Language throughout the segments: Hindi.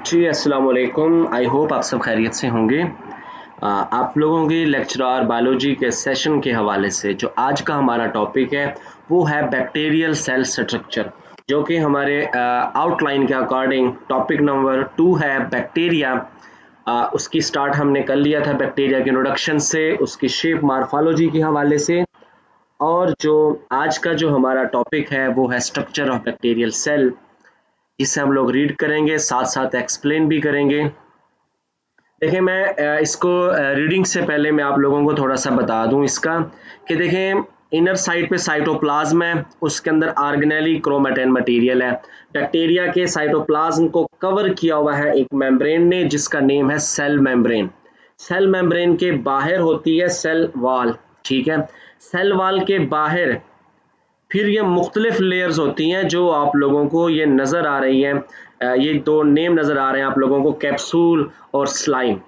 जी, अस्सलाम वालेकुम। आई होप आप सब खैरियत से होंगे। आप लोगों की लेक्चरर बायोलॉजी के सेशन के हवाले से जो आज का हमारा टॉपिक है वो है बैक्टीरियल सेल स्ट्रक्चर, जो कि हमारे आउटलाइन के अकॉर्डिंग टॉपिक नंबर 2 है बैक्टीरिया। उसकी स्टार्ट हमने कर लिया था बैक्टीरिया के इंट्रोडक्शन से, उसकी शेप मार्फोलॉजी के हवाले से। और जो आज का जो हमारा टॉपिक है वो है स्ट्रक्चर ऑफ बैक्टीरियल सेल, जिसे हम लोग रीड करेंगे, साथ साथ एक्सप्लेन भी करेंगे। देखिए मैं इसको रीडिंग से पहले मैं आप लोगों को थोड़ा सा बता दूं इसका कि देखें, इनर साइड पे साइटोप्लाज्म है, उसके अंदर ऑर्गेनेली क्रोमेटिन मटेरियल है। बैक्टीरिया के साइटोप्लाज्म को कवर किया हुआ है एक मेम्ब्रेन ने, जिसका नेम है सेल मेम्ब्रेन। सेल मेम्ब्रेन के बाहर होती है सेल वॉल। ठीक है, सेल वॉल के बाहर फिर ये मुख्तलिफ लेयर्स होती हैं जो आप लोगों को ये नज़र आ रही हैं। ये दो नेम नज़र आ रहे हैं आप लोगों को, कैप्सूल और स्लाइम।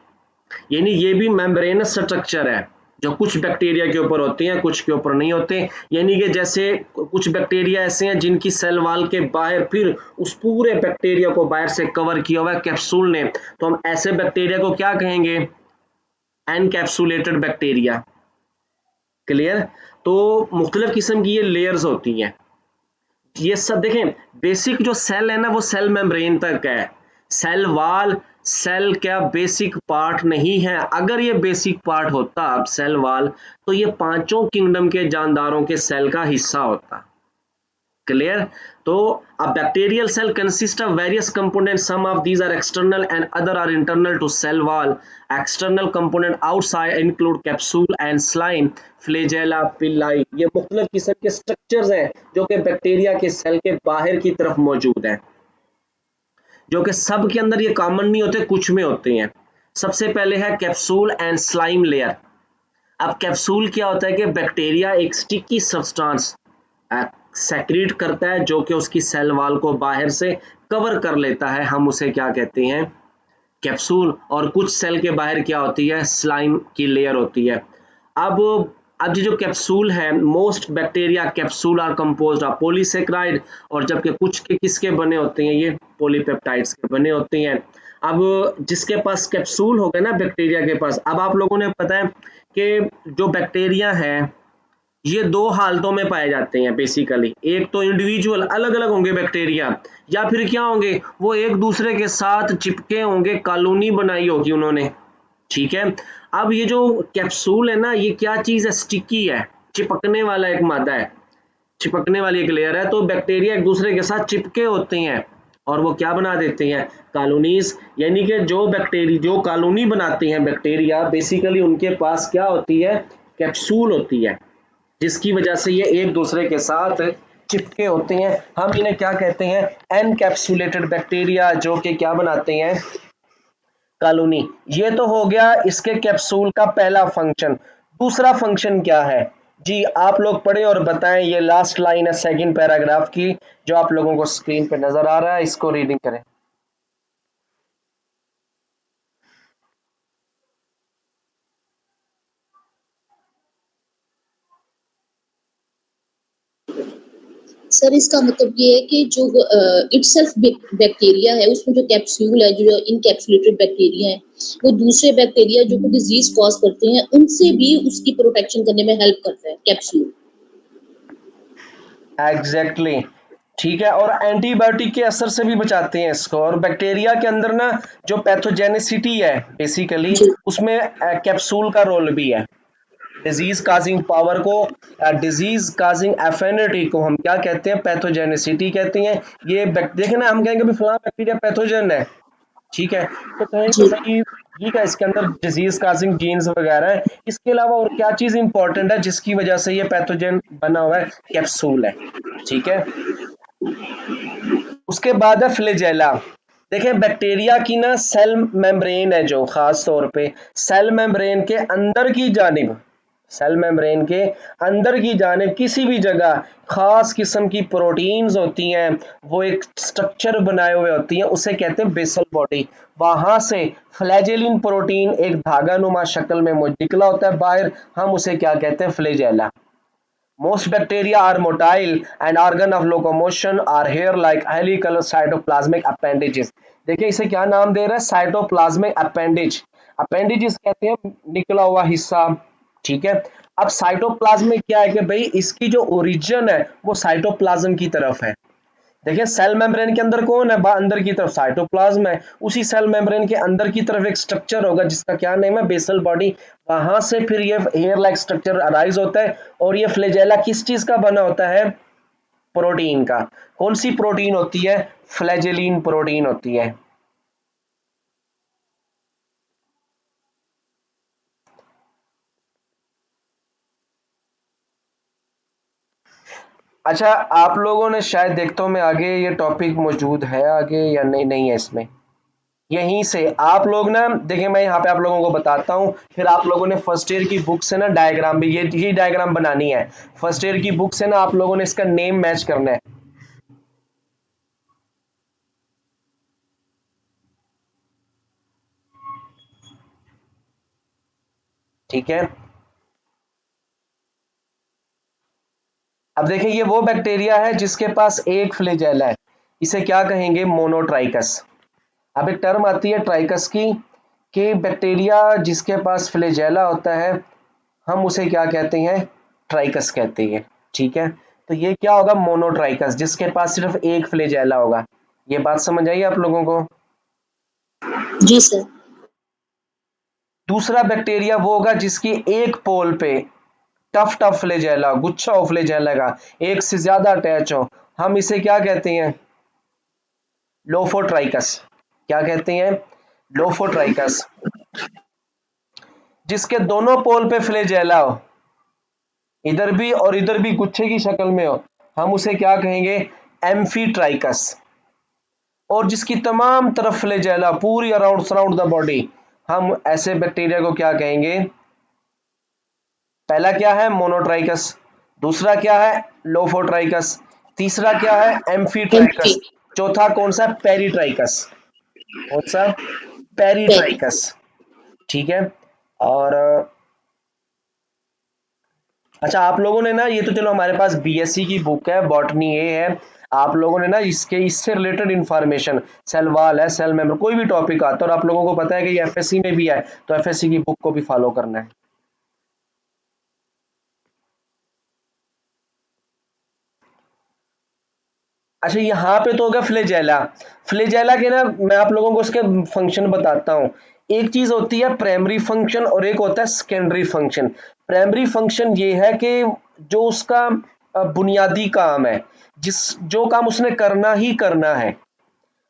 यानी ये भी मेम्ब्रेनस स्ट्रक्चर है, जो कुछ बैक्टीरिया के ऊपर होती हैं, कुछ के ऊपर नहीं होते। यानी कि जैसे कुछ बैक्टीरिया ऐसे हैं जिनकी सेल वॉल के बाहर फिर उस पूरे बैक्टीरिया को बाहर से कवर किया हुआ है कैप्सूल ने, तो हम ऐसे बैक्टीरिया को क्या कहेंगे? Encapsulated bacteria. क्लियर? तो मुख्तलिफ किस्म की ये लेयर्स होती हैं। ये सब देखें, बेसिक जो सेल है ना वो सेल मेम्ब्रेन तक है। सेल वॉल सेल क्या बेसिक पार्ट नहीं है। अगर ये बेसिक पार्ट होता अब सेल वॉल, तो ये पांचों किंगडम के जानदारों के सेल का हिस्सा होता। क्लियर? तो a bacterial cell consists of various components. Some of these are external and other are internal to cell wall. External component outside include capsule and slime, flagella, villi. ये मुख्तलिफ किस्म के स्ट्रक्चर्स हैं जो कि बैक्टीरिया के सेल के बाहर की तरफ मौजूद हैं, जो कि सब के अंदर ये कॉमन नहीं होते, कुछ में होते हैं। सबसे पहले है कैप्सूल एंड स्लाइम लेयर। अब कैप्सूल क्या होता है कि बैक्टीरिया एक स्टिकी सब्सटेंस सेक्रीट करता है जो कि उसकी सेल वॉल को बाहर से कवर कर लेता है, हम उसे क्या कहते हैं? कैप्सूल। और कुछ सेल के बाहर क्या होती है? स्लाइम की लेयर होती है। अब अब ये जो कैप्सूल है, most bacteria capsule are composed of polysaccharide, और जबकि कुछ के किसके बने होते हैं? ये पॉलीपेप्टाइड्स के बने होते हैं। अब जिसके पास कैप्सूल होगा ना बैक्टीरिया के पास, अब आप लोगों ने पता है कि जो बैक्टीरिया है ये दो हालतों में पाए जाते हैं बेसिकली। एक तो इंडिविजुअल अलग अलग होंगे बैक्टीरिया, या फिर क्या होंगे? वो एक दूसरे के साथ चिपके होंगे, कॉलोनी बनाई होगी उन्होंने। ठीक है, अब ये जो कैप्सूल है ना, ये क्या चीज है? स्टिकी है, चिपकने वाला एक मादा है, चिपकने वाली एक लेयर है। तो बैक्टीरिया एक दूसरे के साथ चिपके होते हैं और वो क्या बना देते हैं? कॉलोनीज। यानी कि जो बैक्टीरिया जो कॉलोनी बनाते हैं बैक्टीरिया, बेसिकली उनके पास क्या होती है? कैप्सूल होती है, जिसकी वजह से ये एक दूसरे के साथ चिपके होते हैं। हम इन्हें क्या कहते हैं? एनकैप्सुलेटेड बैक्टीरिया, जो कि क्या बनाते हैं? कॉलोनी। ये तो हो गया इसके कैप्सूल का पहला फंक्शन। दूसरा फंक्शन क्या है जी? आप लोग पढ़े और बताएं। ये लास्ट लाइन है सेकंड पैराग्राफ की, जो आप लोगों को स्क्रीन पे नजर आ रहा है, इसको रीडिंग करें। सर इसका मतलब ये है कि जो इटसेल्फ बैक्टीरिया है, उसमें जो कैप्सूल है, जो इनकैप्सुलेटेड बैक्टीरिया है, वो दूसरे बैक्टीरिया जो कि डिजीज कॉज करते हैं उनसे भी उसकी प्रोटेक्शन करने में हेल्प करता है कैप्सूल। Exactly exactly. ठीक है, और एंटीबायोटिक के असर से भी बचाते हैं इसको। और बैक्टीरिया के अंदर ना जो पैथोजेनिसिटी है बेसिकली, जी उसमें कैप्सूल का रोल भी है। डिजीज काजिंग पावर को, डिजीज काजिंग एफिनिटी को हम क्या कहते हैं? पैथोजेनिसिटी कहते हैं। ये देखे ना, हम कहेंगे भी फलां बैक्टीरिया पैथोजन है, ठीक है, तो कहेंगे जी भाई ठीक है, इसके अंदर डिजीज काजिंग जीन्स वगैरह है। इसके अलावा और क्या चीज इंपॉर्टेंट है जिसकी वजह से ये पैथोजन बना हुआ है? कैप्सूल है। ठीक है, उसके बाद है फ्लैजेला। देखें, बैक्टीरिया की ना सेल मेम्ब्रेन है जो खास तौर पे सेल मेम्ब्रेन के अंदर की जानिब, सेल मेम्ब्रेन के अंदर की जानिब किसी भी जगह खास किस्म की प्रोटीन्स होती हैं, वो एक स्ट्रक्चर बनाए हुए होती हैं, उसे कहते हैं बेसल बॉडी। वहां से फ्लैजेलिन प्रोटीन एक धागा नुमा शक्ल में निकला होता है बाहर, हम उसे क्या कहते हैं? Flagella. Most bacteria are motile and organ of locomotion are hair like helical cytoplasmic appendages. देखिए इसे क्या नाम दे रहा है, साइटोप्लाज्मिक अपेंडेज। अपेंडेजेस कहते हैं निकला हुआ हिस्सा, ठीक है। अब साइटोप्लाज्म में क्या है कि भाई इसकी जो ओरिजिन है वो साइटोप्लाज्म की तरफ है। देखिए सेल मेम्ब्रेन के अंदर कौन है, अंदर की तरफ साइटोप्लाज्म है, उसी सेल मेम्ब्रेन के अंदर की तरफ एक स्ट्रक्चर होगा जिसका क्या नेम है, बेसल बॉडी। वहां से फिर ये हेयर लाइक स्ट्रक्चर अराइज होता है और ये फ्लैजेला किस चीज का बना होता है, प्रोटीन का। कौन सी प्रोटीन होती है, फ्लैजेलिन प्रोटीन होती है। अच्छा आप लोगों ने शायद देखता हूं मैं आगे, ये टॉपिक मौजूद है आगे या नहीं, नहीं है इसमें। यहीं से आप लोग ना देखिए, मैं यहाँ पे आप लोगों को बताता हूँ, फिर आप लोगों ने फर्स्ट ईयर की बुक से ना डायग्राम भी ये डायग्राम बनानी है। फर्स्ट ईयर की बुक से ना आप लोगों ने इसका नेम मैच करना है, ठीक है। अब देखिए ये वो बैक्टीरिया है जिसके पास एक फ्लैजेला है, इसे क्या कहेंगे, मोनोट्राइकस। अब एक टर्म आती है ट्राइकस की, कि बैक्टीरिया जिसके पास फ्लैजेला होता है हम उसे क्या कहते हैं, ट्राइकस कहते हैं, ठीक है। तो ये क्या होगा, मोनोट्राइकस, जिसके पास सिर्फ एक फ्लैजेला होगा। ये बात समझ आई आप लोगों को। जी सर। दूसरा बैक्टीरिया वो होगा जिसकी एक पोल पे टफ टफ फ्लैजेला, गुच्छा हो फ्लैजेला का, एक से ज्यादा अटैच हो, हम इसे क्या कहते हैं, लोफोट्राइकस। क्या कहते हैं, लोफोट्राइकस। जिसके दोनों पोल पे फ्लैजेला हो, इधर भी और इधर भी गुच्छे की शक्ल में हो, हम उसे क्या कहेंगे, एम्फीट्राइकस। और जिसकी तमाम तरफ फ्लैजेला पूरी अराउंड सराउंड द बॉडी, हम ऐसे बैक्टीरिया को क्या कहेंगे, पहला क्या है, मोनोट्राइकस, दूसरा क्या है, लोफोट्राइकस, तीसरा क्या है, एम्फी। एम्फीट्राइकस, चौथा कौन सा, पेरिट्राइकस। कौन सा, पेरी। पेरिट्राइकस, ठीक है। और अच्छा आप लोगों ने ना, ये तो चलो हमारे पास बीएससी की बुक है, बॉटनी ए है, आप लोगों ने ना इसके इससे रिलेटेड इंफॉर्मेशन, सेल वाल है, सेल मेंबर, कोई भी टॉपिक आता है और आप लोगों को पता है कि ये एफएससी में भी है, तो एफएससी की बुक को भी फॉलो करना है। अच्छा यहाँ पे तो होगा फ्लैजेला। फ्लैजेला के ना मैं आप लोगों को उसके फंक्शन बताता हूँ। एक चीज होती है प्राइमरी फंक्शन और एक होता है सेकेंडरी फंक्शन। प्राइमरी फंक्शन ये है कि जो उसका बुनियादी काम है, जिस जो काम उसने करना ही करना है।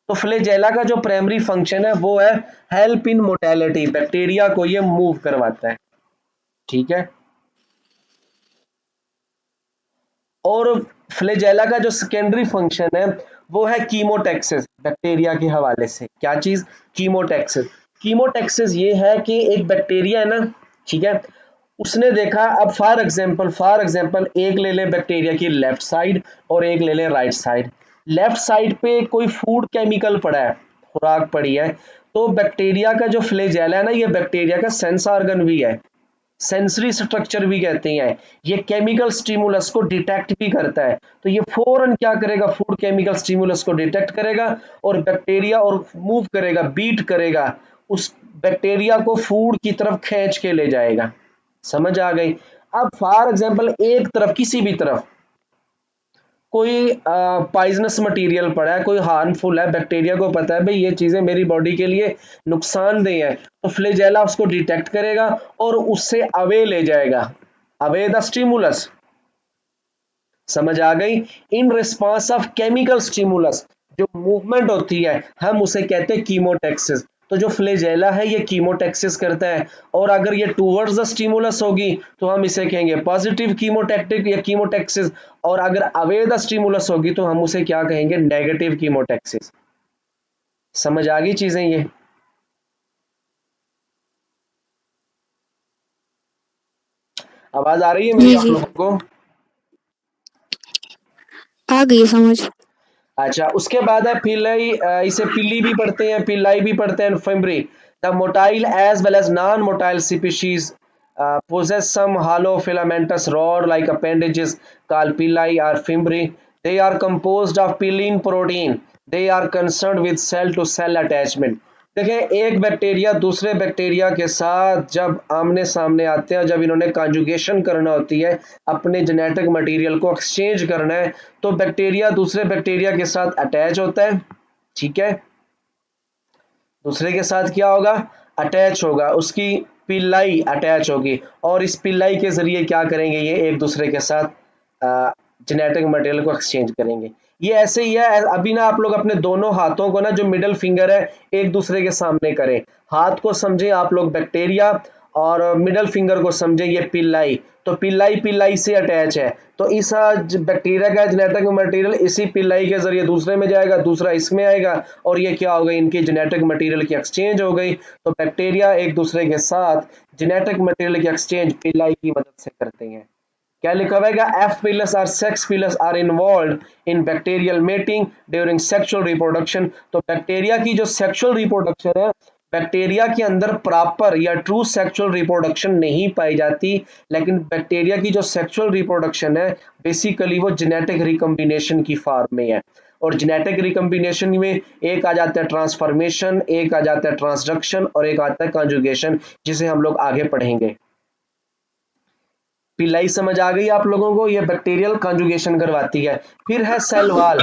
तो फ्लैजेला का जो प्राइमरी फंक्शन है वो है हेल्प इन मोटेलिटी, बैक्टीरिया को ये मूव करवाता है, ठीक है। और फ्लैजेला का जो सेकेंडरी फंक्शन है वो है कीमोटैक्सिस, बैक्टीरिया के हवाले से क्या चीज, कीमोटैक्सिस। कीमोटैक्सिस ये है कि एक बैक्टीरिया है ना, ठीक है, उसने देखा, अब फॉर एग्जांपल एक ले लें बैक्टीरिया की लेफ्ट साइड और एक ले लें राइट साइड। लेफ्ट साइड पे कोई फूड केमिकल पड़ा है, खुराक पड़ी है, तो बैक्टीरिया का जो फ्लैजेला है ना, ये बैक्टीरिया का सेंस ऑर्गन भी है, सेंसरी स्ट्रक्चर भी कहते हैं। ये केमिकल स्टिमुलस को डिटेक्ट भी करता है, तो ये फौरन क्या करेगा, फूड केमिकल स्टिमुलस को डिटेक्ट करेगा और बैक्टीरिया और मूव करेगा, बीट करेगा, उस बैक्टीरिया को फूड की तरफ खींच के ले जाएगा। समझ आ गई। अब फॉर एग्जांपल एक तरफ, किसी भी तरफ कोई पॉइजनस मटेरियल पड़ा है, कोई हार्मफुल है, बैक्टीरिया को पता है भाई ये चीजें मेरी बॉडी के लिए नुकसानदेह है, तो फ्लैजेला उसको डिटेक्ट करेगा और उससे अवे ले जाएगा, अवे द स्टिमुलस। समझ आ गई। In response of chemical stimulus जो मूवमेंट होती है हम उसे कहते हैं कीमोटैक्सिस। तो जो फ्लैजेला है ये कीमोटैक्सिस करता है, और अगर ये टूवर्ड्स द स्टिमुलस होगी तो हम इसे कहेंगे पॉजिटिव कीमोटैक्टिक या कीमोटैक्सिस, और अगर अवे द स्टिमुलस होगी तो हम उसे क्या कहेंगे, नेगेटिव कीमोटैक्सिस। समझ आ गई चीजें ये। आवाज आ रही है मेरी जी आप जी, लोगों को। आ गई समझ। अच्छा उसके बाद है पिलाई, इसे पिल्ली भी पढ़ते हैं, पिलाई भी पढ़ते हैं, fimbriae. The motile as well as non motile species possess some hollow filamentous rod like appendages called pili or fimbriae. They are composed of pyline protein. They are concerned with cell to cell attachment. देखें, एक बैक्टीरिया दूसरे बैक्टीरिया के साथ जब आमने सामने आते हैं, जब इन्होंने कॉन्जुगेशन करना होती है, अपने जेनेटिक मटेरियल को एक्सचेंज करना है, तो बैक्टीरिया दूसरे बैक्टीरिया के साथ अटैच होता है। ठीक है, दूसरे के साथ क्या होगा, अटैच होगा, उसकी पिल्लाई अटैच होगी, और इस पिल्लाई के जरिए क्या करेंगे, ये एक दूसरे के साथ जेनेटिक मटेरियल को एक्सचेंज करेंगे। ये ऐसे ही है, अभी ना आप लोग अपने दोनों हाथों को ना, जो मिडल फिंगर है, एक दूसरे के सामने करें, हाथ को समझे आप लोग बैक्टीरिया, और मिडल फिंगर को समझे ये पिल्लाई, तो पिल्लाई पिल्लाई से अटैच है, तो इस बैक्टीरिया का जेनेटिक मटेरियल इसी पिल्लाई के जरिए दूसरे में जाएगा, दूसरा इसमें आएगा, और ये क्या हो गई, इनकी जेनेटिक मटेरियल की एक्सचेंज हो गई। तो बैक्टीरिया एक दूसरे के साथ जेनेटिक मटेरियल की एक्सचेंज पिल्लाई की मदद से करते हैं। क्या लिखा हुआ, एफ पिलस और sex pilus are involve in bacterial mating during sexual reproduction. तो बैक्टीरिया की जो सेक्सुअल रिप्रोडक्शन है, बैक्टीरिया के अंदर प्रॉपर या ट्रू सेक्सुअल रिप्रोडक्शन नहीं पाई जाती, लेकिन बैक्टीरिया की जो सेक्सुअल रिप्रोडक्शन है, बेसिकली वो जेनेटिक रिकम्बिनेशन की फॉर्म में है। और जेनेटिक रिकम्बिनेशन में एक आ जाता है ट्रांसफॉर्मेशन, एक आ जाता है ट्रांसडक्शन, और एक आता है कॉन्जुगेशन, जिसे हम लोग आगे पढ़ेंगे। पिलाई समझ आ गई आप लोगों को, ये बैक्टीरियल कॉन्जुगेशन करवाती है। फिर है सेल वाल।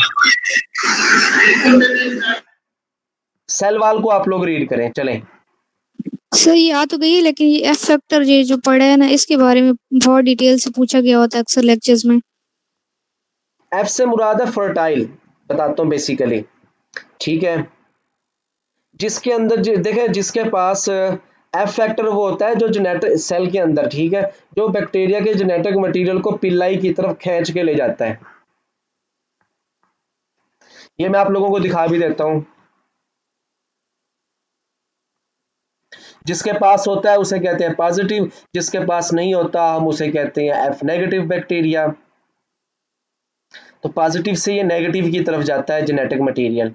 सेल वाल को आप लोग रीड करें, चलें। सर ये आ तो गई है, लेकिन ये एफ फैक्टर ये जो पढ़ा है ना, इसके बारे में बहुत डिटेल से पूछा गया होता है अक्सर लेक्चर्स में। एफ से मुराद है फर्टाइल, बताता हूँ बेसिकली। ठीक है, जिसके अंदर देखें, जिसके पास एफ फैक्टर वो होता है जो जेनेटिक सेल के अंदर, ठीक है, जो बैक्टीरिया के जेनेटिक मटेरियल को पिल्लाई की तरफ खींच के ले जाता है। ये मैं आप लोगों को दिखा भी देता हूं। जिसके पास होता है उसे कहते हैं पॉजिटिव, जिसके पास नहीं होता हम उसे कहते हैं एफ नेगेटिव बैक्टीरिया। तो पॉजिटिव से ये नेगेटिव की तरफ जाता है जेनेटिक मटेरियल।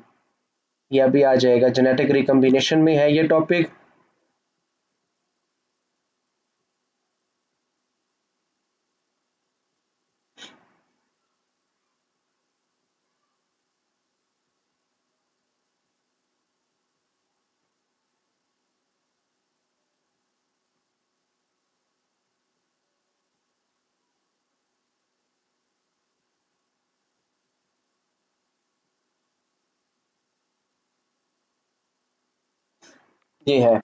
ये अभी आ जाएगा, जेनेटिक रिकम्बिनेशन में है ये टॉपिक। ये है,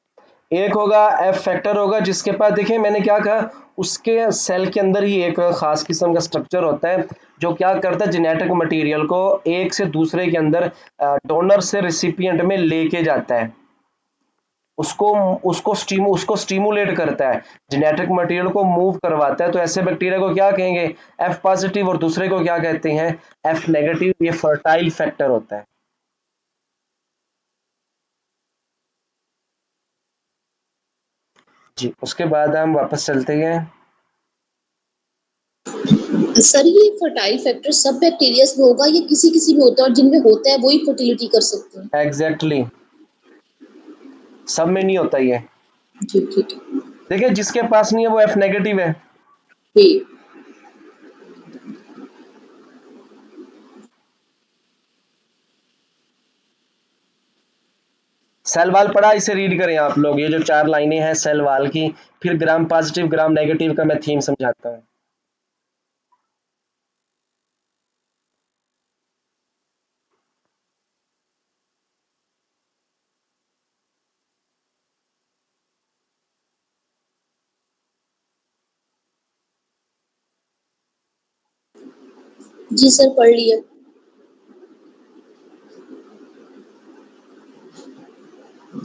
एक होगा एफ फैक्टर होगा, जिसके पास देखिए मैंने क्या कहा, उसके सेल के अंदर ही एक खास किस्म का स्ट्रक्चर होता है जो क्या करता है, जेनेटिक मटेरियल को एक से दूसरे के अंदर, डोनर से रिसिपिएंट में लेके जाता है, उसको उसको स्टिमुलेट करता है, जेनेटिक मटेरियल को मूव करवाता है। तो ऐसे बैक्टीरिया को क्या कहेंगे, एफ पॉजिटिव, और दूसरे को क्या कहते हैं, एफ नेगेटिव। ये फर्टाइल फैक्टर होता है। जी, उसके बाद हम वापस चलते हैं। सर ये फर्टाइल फैक्टर सब बैक्टीरियाज में होगा या किसी किसी में होता है, और जिनमें होता है वही फर्टिलिटी कर सकते हैं? एग्जैक्टली, सब में नहीं होता ये। ठीक ठीक देखिए, जिसके पास नहीं है वो एफ नेगेटिव है। ठीक। सेल वाल पढ़ा, इसे रीड करें आप लोग, ये जो 4 लाइनें हैं सेल वाल की। फिर ग्राम पॉजिटिव ग्राम नेगेटिव का मैं थीम समझाता हूँ। जी सर, पढ़ लिया।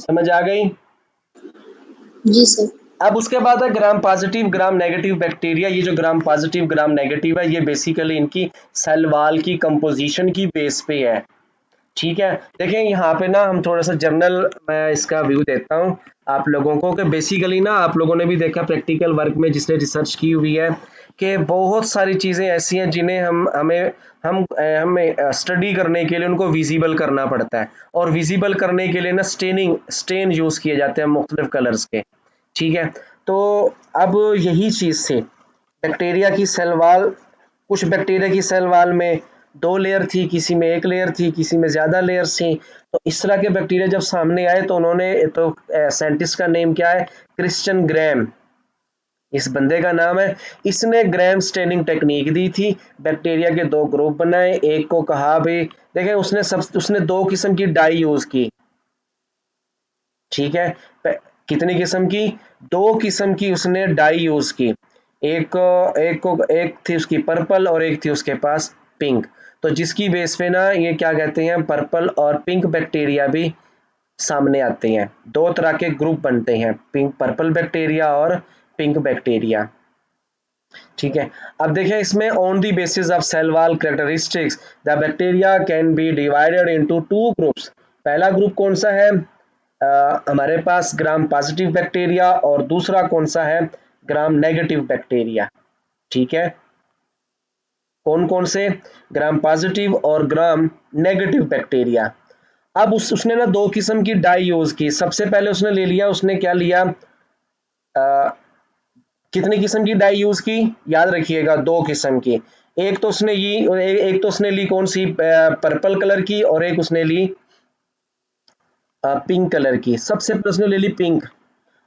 समझ आ गई? जी सर। अब उसके बाद है gram positive gram negative bacteria. ये जो ग्राम पॉजिटिव ग्राम नेगेटिव है, ये बेसिकली इनकी सेल वाल की कंपोजिशन की बेस पे है। ठीक है, देखें यहाँ पे ना हम थोड़ा सा जर्नल मैं इसका व्यू देता हूँ आप लोगों को, कि बेसिकली ना आप लोगों ने भी देखा प्रैक्टिकल वर्क में जिसने रिसर्च की हुई है, कि बहुत सारी चीज़ें ऐसी हैं जिन्हें हमें स्टडी करने के लिए उनको विजिबल करना पड़ता है, और विजिबल करने के लिए ना स्टेन यूज़ किए जाते हैं मुख्तलिफ कलर्स के। ठीक है, तो अब यही चीज़ से बैक्टीरिया की सेल वॉल, कुछ बैक्टीरिया की सेल वॉल में 2 लेयर थी, किसी में 1 लेयर थी, किसी में ज़्यादा लेयर्स थी। तो इस तरह के बैक्टीरिया जब सामने आए तो उन्होंने तो साइंटिस्ट का नेम क्या है, क्रिश्चियन ग्रैम, इस बंदे का नाम है। इसने ग्रैम स्टेनिंग टेक्निक दी थी, बैक्टीरिया के 2 ग्रुप बनाए, एक को कहा भाई, देखें उसने 2 किस्म की डाई यूज की, ठीक है। कितनी किस्म की, 2 किस्म की उसने डाई यूज की, एक थी उसकी पर्पल और एक थी उसके पास पिंक। तो जिसकी बेस पे ना ये क्या कहते हैं, पर्पल और पिंक बैक्टीरिया भी सामने आते हैं, 2 तरह के ग्रुप बनते हैं, पिंक पर्पल बैक्टीरिया और पिंक बैक्टीरिया, ठीक है। अब देखिए इसमें on the basis of cell wall characteristics the bacteria can be divided into 2 groups. पहला ग्रुप कौन सा है, हमारे पास ग्राम पॉजिटिव बैक्टीरिया, और दूसरा कौन सा है, ग्राम नेगेटिव बैक्टीरिया, ठीक है। कौन कौन से, ग्राम पॉजिटिव और ग्राम नेगेटिव बैक्टीरिया। अब उसने ना 2 किस्म की डाई यूज की। सबसे पहले उसने ले लिया, उसने क्या लिया, कितनी किस्म की डाई यूज की, याद रखिएगा 2 किस्म की। एक तो उसने एक तो उसने ली कौन सी, पर्पल कलर की, और एक उसने ली पिंक कलर की। सबसे पहले उसने ले ली पिंक,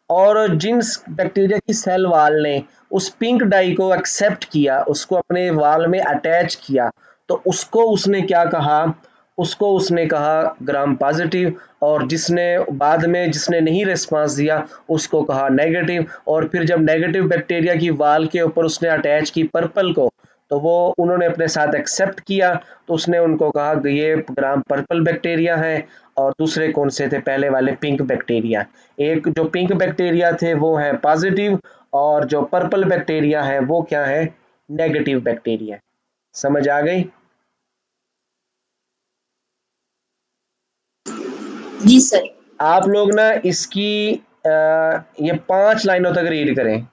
और जिन बैक्टीरिया की सेल वाल ने उस पिंक डाई को एक्सेप्ट किया, उसको अपने वाल में अटैच किया, तो उसको उसने कहा ग्राम पॉजिटिव, और जिसने नहीं रिस्पांस दिया उसको कहा नेगेटिव। और फिर जब नेगेटिव बैक्टीरिया की वाल के ऊपर उसने अटैच की पर्पल को, तो वो उन्होंने अपने साथ एक्सेप्ट किया, तो उसने उनको कहा कि ये ग्राम पर्पल बैक्टीरिया है, और दूसरे कौन से थे, पहले वाले पिंक बैक्टीरिया। एक जो पिंक बैक्टीरिया थे वो है पॉजिटिव, और जो पर्पल बैक्टीरिया है वो क्या है, नेगेटिव बैक्टीरिया। समझ आ गई। जी सर। आप लोग ना इसकी ये 5 लाइनों तक रीड करें।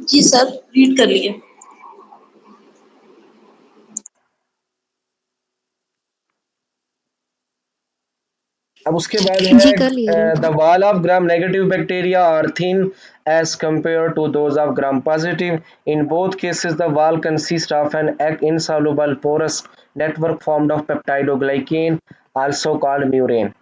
जी सर, रीड कर लिए। अब उसके बाद जी है कर लिया read. The wall of gram negative bacteria are thin as compared to those of gram positive. In both cases, the wall consists of an insoluble porous network formed of peptidoglycan, also called murine.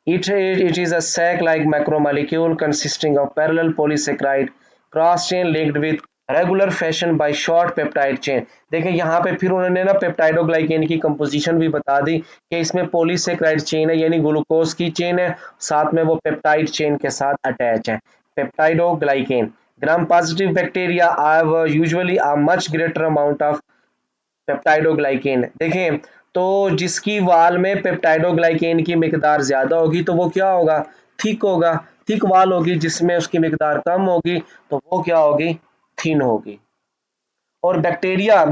It is a sac-like macromolecule consisting of parallel polysaccharide cross-chain linked with regular fashion by short peptide chain. देखिए यहाँ पे फिर उन्होंने ना पेप्टाइडोग्लाइकेन की कंपोजिशन भी बता दी कि इसमें पॉलीसेक्राइड चेन है, यानी ग्लूकोज की चेन है, साथ में वो पेप्टाइड चेन के साथ अटैच है, peptidoglycan. Gram positive bacteria have usually a much greater amount of peptidoglycan. देखें तो जिसकी वाल में पेप्टाइडोग्लाइकेन की मिकदार ज्यादा होगी तो वो क्या होगा, थिक होगा। थिक वाल होगी, जिसमें उसकी मिकदार कम होगी तो वो क्या होगी, थिन होगी। और बैक्टीरिया,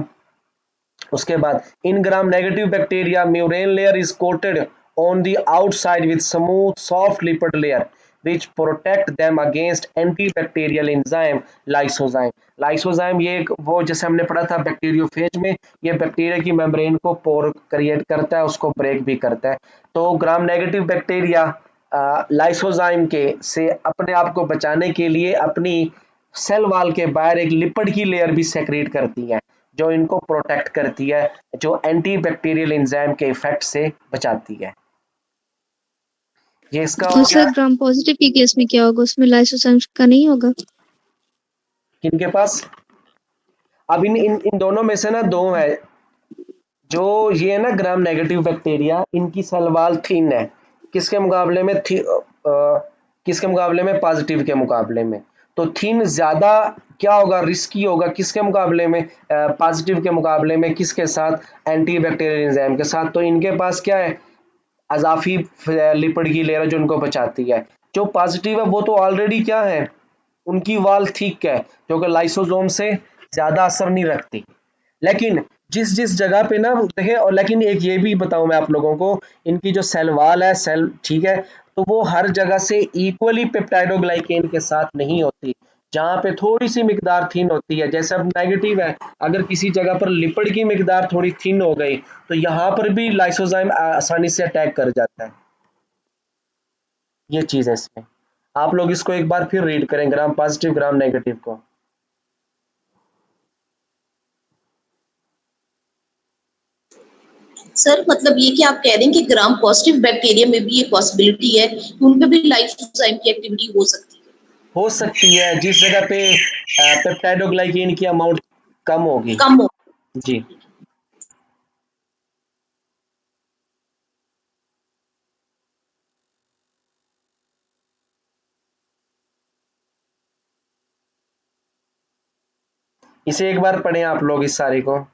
उसके बाद in gram negative bacteria murein layer is coated on the outside with smooth soft lipid layer which protect them against antibacterial enzyme lysozyme। Lysozyme ये वो जैसे हमने पढ़ा था बैक्टीरियोफेज में, ये बैक्टीरिया की मेम्ब्रेन को पोर क्रिएट करता है, उसको ब्रेक भी करता है। तो ग्राम नेगेटिव बैक्टीरिया लाइसोजाइम के से अपने आप को बचाने के लिए अपनी सेल वाल के बाहर एक लिपिड की लेयर भी सेक्रेट करती है, जो इनको प्रोटेक्ट करती है, जो एंटी बैक्टीरियल एंजाइम के इफेक्ट से बचाती है। ये इसका हो और गया सर ग्राम पॉजिटिव के केस में क्या होगा, उसमें लाइसोजाइम का नहीं होगा? किनके पास, अब इन दोनों में से ना 2 है, जो ये है ना ग्राम नेगेटिव बैक्टीरिया, इनकी सेल वॉल थिन है, किसके मुकाबले में किसके मुकाबले में, पॉजिटिव के मुकाबले में। तो थिन ज्यादा क्या होगा, रिस्की होगा किसके मुकाबले में, पॉजिटिव के मुकाबले में, किसके साथ, एंटी बैक्टीरियल एंजाइम के साथ। तो इनके पास क्या है, अजाफी लिपिड की लेयर जो उनको बचाती है। जो पॉजिटिव है वो तो ऑलरेडी क्या है, उनकी वाल ठीक है, जो कि लाइसोसोम से ज्यादा असर नहीं रखती। लेकिन जिस जिस जगह पे ना देखे, और लेकिन एक ये भी बताऊं मैं आप लोगों को, इनकी जो सेल वाल है, सेल ठीक है, तो वो हर जगह से इक्वली पेप्टाइडोग्लाइकेन के साथ नहीं होती। जहां पे थोड़ी सी मिकदार थिन होती है, जैसे अब नेगेटिव है, अगर किसी जगह पर लिपिड की मिकदार थोड़ी थिन हो गई तो यहाँ पर भी लाइसोजाइम आसानी से अटैक कर जाता है। ये चीज है इसमें। आप लोग इसको एक बार फिर रीड करें, ग्राम पॉजिटिव ग्राम नेगेटिव को। सर मतलब ये कि आप कह रहे हैं कि ग्राम पॉजिटिव बैक्टीरिया में भी ये पॉसिबिलिटी है कि उनपे भी लाइसोजाइम की एक्टिविटी हो सकती है। हो सकती है जिस जगह पे पेप्टाइडोग्लाइकेन की अमाउंट कम होगी। कम हो। जी। इसे एक बार पढ़ें आप लोग इस सारी को।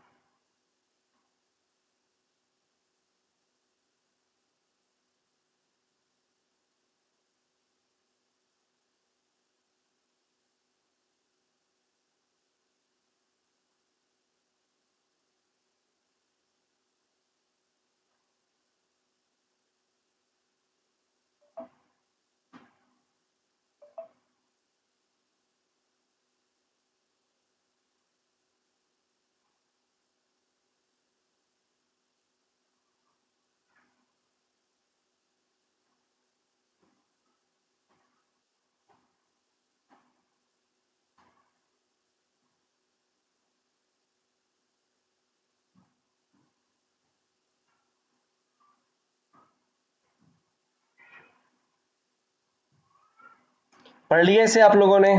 पढ़ लिया इसे आप लोगों ने।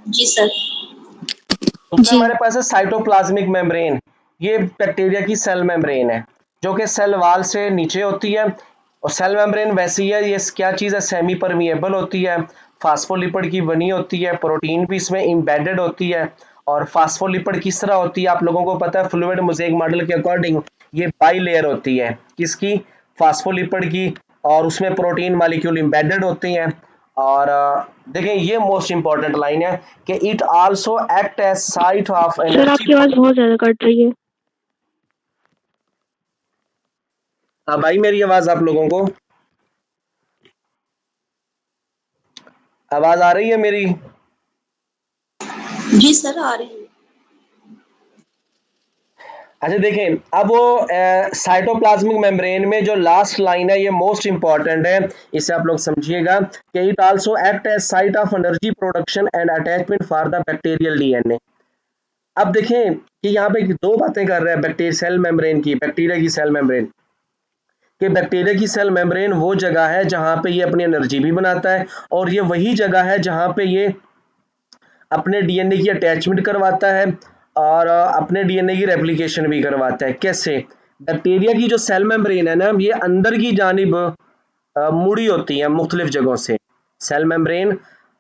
जी सर। दूसरा जी। हमारे पास है साइटोप्लाज्मिक मेम्ब्रेन। ये बैक्टीरिया की सेल मेम्ब्रेन है, जो कि सेल वाल से नीचे होती है। और सेल मेम्ब्रेन वैसी है, ये क्या चीज़ है, सेमी परमिएबल होती है, फास्फोलिपिड की बनी होती है, प्रोटीन भी इसमें इम्बेडेड होती है। और फास्फोलिपिड किस तरह होती है आप लोगों को पता है, फ्लूइड मोज़ेक मॉडल के अकॉर्डिंग ये बाई लेयर होती है, किसकी, फास्फोलिपिड की। और उसमें प्रोटीन मॉलिक्यूल इम्बेडेड होते हैं। और देखें ये मोस्ट इंपॉर्टेंट लाइन है कि it also act as site of sir energy. आपकी आवाज बहुत ज्यादा कट रही है। अब आई मेरी आवाज आप लोगों को, आवाज आ रही है मेरी? जी सर आ रही है। अच्छा देखें, अब वो साइटोप्लाज्मिक मेम्ब्रेन में जो लास्ट लाइन है ये मोस्ट इंपॉर्टेंट है, इसे आप लोग समझिएगा कि it also act as site of energy production and attachment for the bacterial DNA. अब देखें कि यहाँ पे दो बातें कर रहे हैं बैक्टीरिया सेल मेम्ब्रेन की, बैक्टीरिया की सेल मेम्ब्रेन, कि बैक्टीरिया की सेल मेम्ब्रेन वो जगह है जहाँ पे ये अपनी एनर्जी भी बनाता है, और ये वही जगह है जहाँ पे ये अपने डीएनए की अटैचमेंट करवाता है, और अपने डीएनए की रेप्लिकेशन भी करवाता है। कैसे? बैक्टीरिया की जो सेल मेम्ब्रेन है ना, ये अंदर की जानिब मुड़ी होती है मुख्तलिफ जगहों से। सेल मेम्ब्रेन,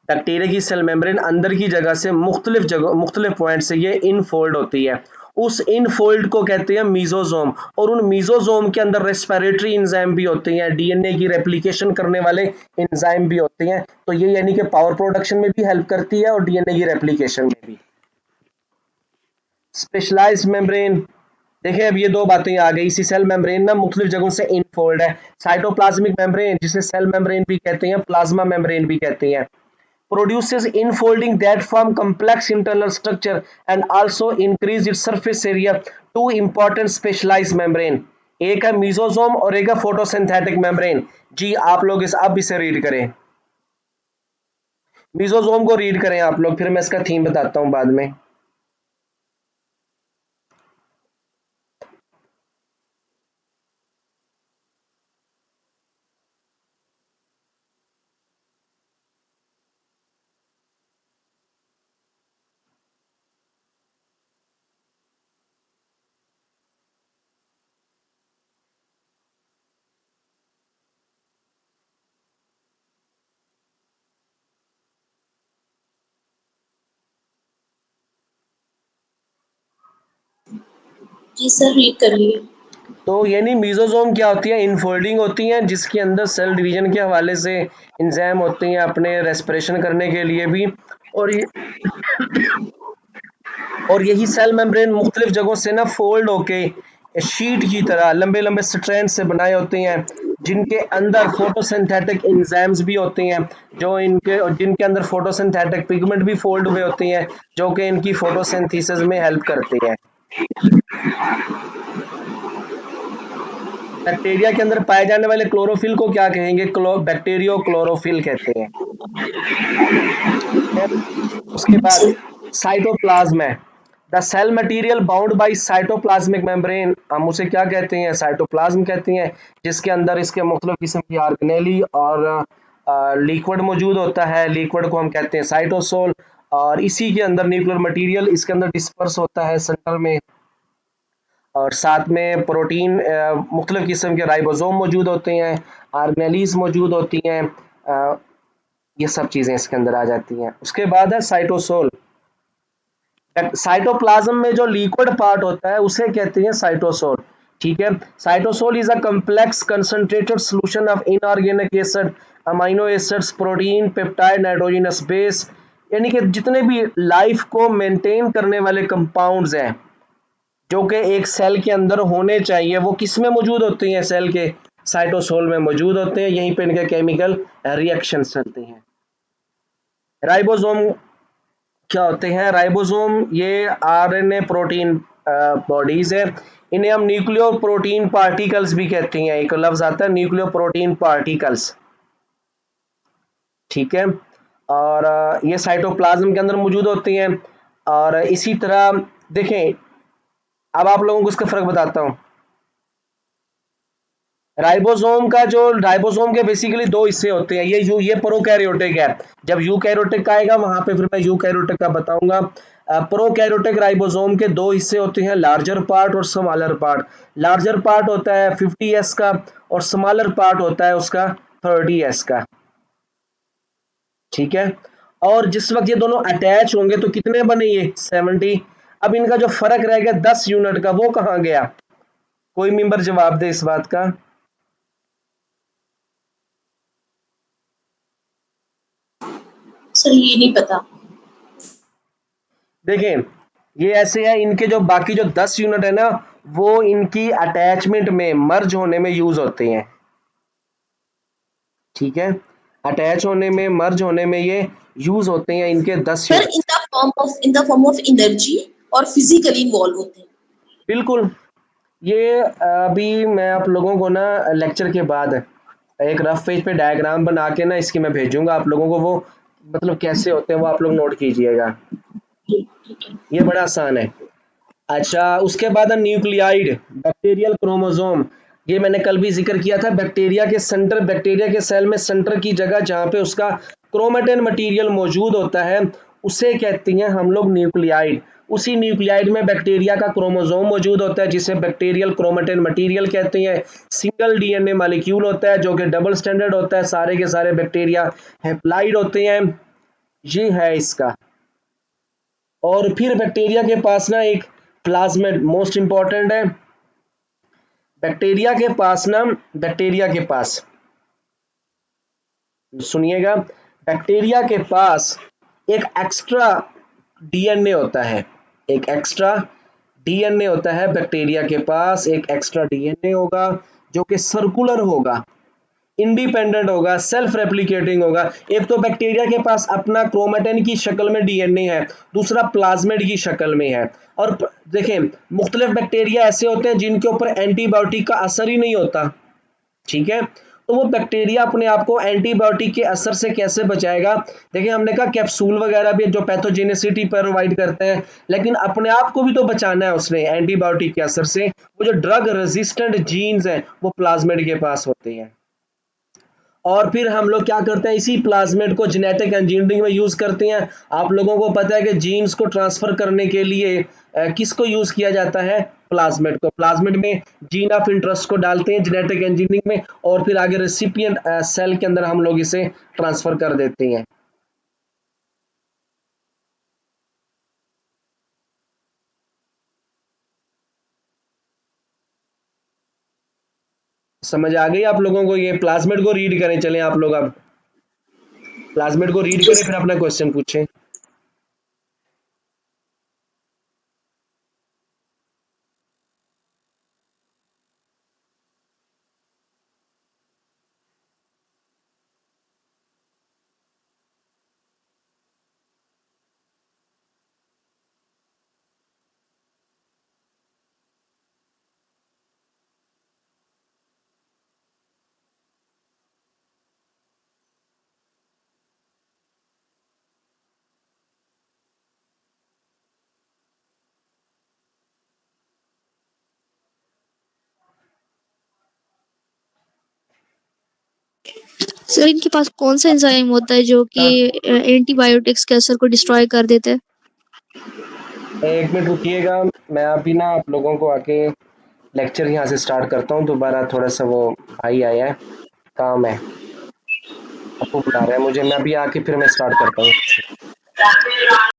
बैक्टीरिया की सेल मेम्ब्रेन अंदर की जगह से मुख्तलिफ जगह, मुख्तलिफ पॉइंट से ये इनफोल्ड होती है। उस इनफोल्ड को कहते हैं मीजोजोम, और उन मीजोजोम के अंदर रेस्पिरेटरी एंजाइम भी होते हैं, डीएनए की रेप्लिकेशन करने वाले एंजाइम भी होते हैं। तो ये यानी कि पावर प्रोडक्शन में भी हेल्प करती है और डीएनए की रेप्लिकेशन में भी। स्पेशलाइज्ड मेम्ब्रेन, देखिए अब ये दो बातें आ गई। इसी सेल मेम्ब्रेन ना मुख्तलिफ जगहों से इनफोल्ड है। साइटोप्लाज्मिक मेम्ब्रेन जिसे सेल मेम्ब्रेन भी कहते हैं, प्लाज्मा मेम्ब्रेन भी कहते हैं, produces infolding that form complex internal structure and also increase its surface area। two important specialized membrane, एक है मीजोजोम और एक है फोटोसिंथेटिक मेम्ब्रेन। जी आप लोग इस अब इसे रीड करें, मीजोजोम को रीड करें आप लोग, फिर मैं इसका थीम बताता हूं बाद में। जी सर, रीड कर लिए। तो यानी मीजोजोम क्या होती है, इनफोल्डिंग होती हैं जिसके अंदर सेल डिवीजन के हवाले से इंजाइम होते हैं अपने रेस्पिरेशन करने के लिए भी। और ये और यही सेल मेम्ब्रेन मुख्तलिफ जगहों से ना फोल्ड होके शीट की तरह लंबे लंबे स्ट्रैंड से बनाए होते हैं, जिनके अंदर फोटोसिंथेटिक एंजाइम्स भी होते हैं, जो इनके जिनके अंदर फोटोसिंथेटिक पिगमेंट भी फोल्ड हुए होते हैं, जो कि इनकी फोटोसिंथेसिस में हेल्प करते हैं। बैक्टीरिया के अंदर पाए जाने वाले क्लोरोफिल को क्या कहेंगे, बैक्टीरियो क्लोरोफिल कहते हैं। उसके बाद साइटोप्लाज्म है, the cell material bound by cytoplasmic membrane, हम उसे क्या कहते हैं, साइटोप्लाज्म कहते हैं, जिसके अंदर इसके मुख्तलिफ किस्म की ऑर्गेनेली और लिक्विड मौजूद होता है, लिक्विड को हम कहते हैं साइटोसोल, और इसी के अंदर न्यूक्लियर मटेरियल इसके अंदर डिस्पर्स होता है सेंटर में, और साथ में प्रोटीन मुख्तलिफ किस्म के राइबोसोम मौजूद होते हैं, ऑर्गेनेलीज मौजूद होती हैं, ये सब चीज़ें इसके अंदर आ जाती हैं। उसके बाद है साइटोसोल, साइटोप्लाज्म में जो लिक्विड पार्ट होता है उसे कहते हैं साइटोसोल। ठीक है, cytosol is a complex concentrated solution of inorganic acid, amino acids, protein, peptide, nitrogenous base, यानी कि जितने भी लाइफ को मेंटेन करने वाले कंपाउंड्स हैं जो कि एक सेल के अंदर होने चाहिए, वो किस में मौजूद होते हैं, सेल के साइटोसोल में मौजूद होते हैं, यहीं पे इनके केमिकल रिएक्शन चलते हैं। राइबोसोम क्या होते हैं, राइबोसोम ये आरएनए प्रोटीन बॉडीज है, इन्हें हम न्यूक्लियो प्रोटीन पार्टिकल्स भी कहते हैं, एक लफ्ज आता है न्यूक्लियो प्रोटीन पार्टिकल्स। ठीक है, और ये साइटोप्लाज्म के अंदर मौजूद होती हैं। और इसी तरह देखें, अब आप लोगों को इसका फर्क बताता हूँ। राइबोसोम के बेसिकली दो हिस्से होते हैं, ये प्रोकैरियोटिक है, जब यूकैरियोटिक आएगा वहां पे फिर मैं यूकैरियोटिक का बताऊंगा। प्रोकैरियोटिक राइबोसोम के दो हिस्से होते हैं, लार्जर पार्ट और स्मॉलर पार्ट। लार्जर पार्ट होता है 50s का और स्मॉलर पार्ट होता है उसका 30s का। ठीक है, और जिस वक्त ये दोनों अटैच होंगे तो कितने बने, ये 70। अब इनका जो फर्क रह गया 10 यूनिट का, वो कहाँ गया, कोई मेंबर जवाब दे इस बात का। सर ये नहीं पता। देखें, ये ऐसे है, इनके जो बाकी जो 10 यूनिट है ना, वो इनकी अटैचमेंट में मर्ज होने में यूज होते हैं। ठीक है, अटैच होने में मर्ज होने में ये यूज होते हैं इनके 10 sir unit. In the form of energy और फिजिकली इन्वॉल्व होते हैं। बिल्कुल, ये अभी मैं आप लोगों को ना लेक्चर के बाद एक रफ पेज पे डायग्राम बना के ना इसकी मैं भेजूंगा आप लोगों को, वो मतलब कैसे होते हैं वो आप लोग नोट कीजिएगा, ठीक है। ये बड़ा आसान है। अच्छा, उसके बाद न्यूक्लियाइड, बैक्टीरियल क्रोमोसोम, ये मैंने कल भी जिक्र किया था, बैक्टीरिया के सेंटर, बैक्टीरिया के सेल में सेंटर की जगह जहाँ पे उसका क्रोमेटिन मटेरियल मौजूद होता है उसे कहते हैं हम लोग न्यूक्लियाइड। उसी न्यूक्लियाइड में बैक्टीरिया का क्रोमोसोम मौजूद होता है जिसे बैक्टीरियल क्रोमेटिन मटेरियल कहते हैं। सिंगल डीएनए मॉलिक्यूल होता है जो कि डबल स्टैंडर्ड होता है, सारे के सारे बैक्टीरिया हैप्लाइड होते हैं, ये है इसका। और फिर बैक्टीरिया के पास ना एक प्लाज्मिड मोस्ट इंपॉर्टेंट है, बैक्टीरिया के पास ना, बैक्टीरिया के पास सुनिएगा, बैक्टीरिया के पास एक एक्स्ट्रा डीएनए होता है, एक एक्स्ट्रा डीएनए होता है, बैक्टीरिया के पास एक एक्स्ट्रा डीएनए होगा जो कि सर्कुलर होगा, इंडिपेंडेंट होगा, सेल्फ रेप्लिकेटिंग होगा। एक तो बैक्टीरिया के पास अपना क्रोमेटिन की शक्ल में डीएनए है, दूसरा प्लाज्मिड की शक्ल में है। और देखें, मुख्तलिफ बैक्टीरिया ऐसे होते हैं जिनके ऊपर एंटीबायोटिक का असर ही नहीं होता। ठीक है, तो वो बैक्टीरिया अपने आप को एंटीबायोटिक के असर से कैसे बचाएगा। देखिए, हमने कहा कैप्सूल वगैरह भी जो पैथोजेनिसिटी प्रोवाइड करते हैं, लेकिन अपने आप को भी तो बचाना है उसने एंटीबायोटिक के असर से। वो जो ड्रग रेजिस्टेंट जीन्स हैं वो प्लाज्मिड के पास होते हैं। और फिर हम लोग क्या करते हैं, इसी प्लाज्मिड को जेनेटिक इंजीनियरिंग में यूज करते हैं। आप लोगों को पता है कि जीन्स को ट्रांसफर करने के लिए किसको यूज किया जाता है, प्लाज्मिड को। प्लाज्मिड में जीन ऑफ इंटरेस्ट को डालते हैं जेनेटिक इंजीनियरिंग में, और फिर आगे रेसिपिएंट सेल के अंदर हम लोग इसे ट्रांसफर कर देते हैं। समझ आ गई आप लोगों को? ये प्लाज्मिड को रीड करें, चलें आप लोग अब प्लाज्मिड को रीड करें, फिर अपना क्वेश्चन पूछें। सर इनके पास कौन सा एंजाइम होता है जो कि एंटीबायोटिक्स के असर को डिस्ट्रॉय कर देता है? एक मिनट रुकिएगा, मैं अभी ना आप लोगों को आके लेक्चर यहाँ से स्टार्ट करता हूँ दोबारा। थोड़ा सा वो भाई आया है, काम है, आपको बुला रहा है मुझे, मैं अभी आके फिर मैं स्टार्ट करता हूँ।